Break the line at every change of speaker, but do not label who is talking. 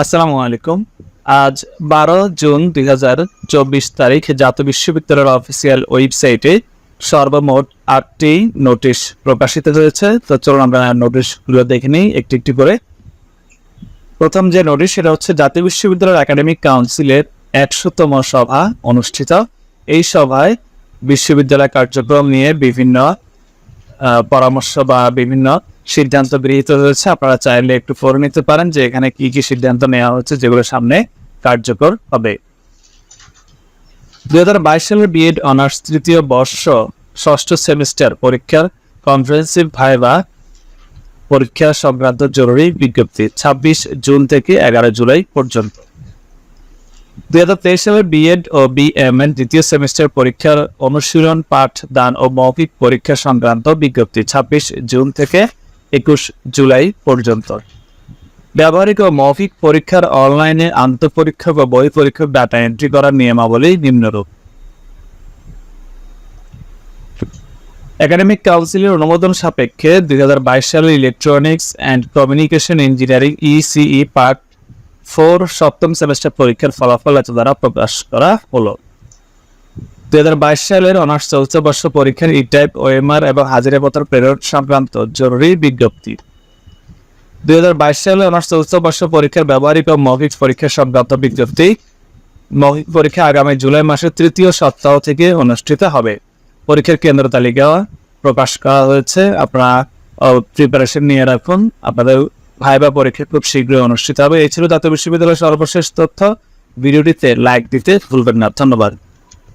আসসালামু আলাইকুম। আজ 12 জুন 2024 তারিখ জাতীয় বিশ্ববিদ্যালয়ের অফিসিয়াল ওয়েবসাইটে সর্বমোট 8টি নোটিশ প্রকাশিত হয়েছে। তো চলুন আমরা নোটিশগুলো দেখে নিই একটি একটি করে। প্রথম যে নোটিশ সেটা হচ্ছে জাতীয় বিশ্ববিদ্যালয়ের একাডেমিক কাউন্সিলের 100তম সভা অনুষ্ঠিত। এই সভায় বিশ্ববিদ্যালয় কার্যক্রম নিয়ে বিভিন্ন পরামর্শ বা বিভিন্ন সিদ্ধান্ত গৃহীত হয়েছে। আপনারা চাইলে একটু পড়ে নিতে পারেন যে এখানে কি কি সিদ্ধান্ত নেওয়া হচ্ছে যেগুলো সামনে কার্যকর হবে। 2022 সালের বিএড অনার্স তৃতীয় বর্ষ ষষ্ঠ সেমিস্টার পরীক্ষার কম্প্রিহেনসিভ ভাইভা পরীক্ষা সংক্রান্ত জরুরি বিজ্ঞপ্তি 26 জুন থেকে 11 জুলাই পর্যন্ত। 2023 সালের বিএড ও বিএমএ দ্বিতীয় সেমিস্টার পরীক্ষার অনুশীলন পাঠ দান ও মৌখিক পরীক্ষা সংক্রান্ত বিজ্ঞপ্তি 26 জুন থেকে 21 জুলাই পর্যন্ত। ব্যবহারিক ও মৌখিক পরীক্ষার অনলাইনে আন্তঃপরীক্ষক ও বই পরীক্ষক ডাটা এন্ট্রি করার নিয়মাবলী নিম্নরূপ। একাডেমিক কাউন্সিলের অনুমোদন সাপেক্ষে 2022 সালের electronics and communication engineering ECE part 4 সপ্তম সেমিস্টার পরীক্ষার ফলাফল এত দ্বারা প্রকাশ করা হলো। 2022 সালের অনার্স চতুর্থ বর্ষ পরীক্ষার ই-টাইপ ওএমআর এবং হাজিরাপত্র প্রেরণ সংক্রান্ত জরুরি বিজ্ঞপ্তি। 2022 সালে অনার্স চতুর্থ বর্ষ পরীক্ষার ব্যবহারিক ও মৌখিক পরীক্ষা সংক্রান্ত বিজ্ঞপ্তি। মৌখিক পরীক্ষা আগামী জুলাই মাসের তৃতীয় সপ্তাহ থেকে অনুষ্ঠিত হবে। পরীক্ষার কেন্দ্র তালিকা প্রকাশ করা হয়েছে। আপনারা প্রিপারেশন নিয়ে রাখুন, আপনাদের ভাইবা পরীক্ষা খুব শীঘ্রই অনুষ্ঠিত হবে। এই ছিল জাতীয় বিশ্ববিদ্যালয়ের সর্বশেষ তথ্য। ভিডিওটিতে লাইক দিতে ভুলবেন না। ধন্যবাদ।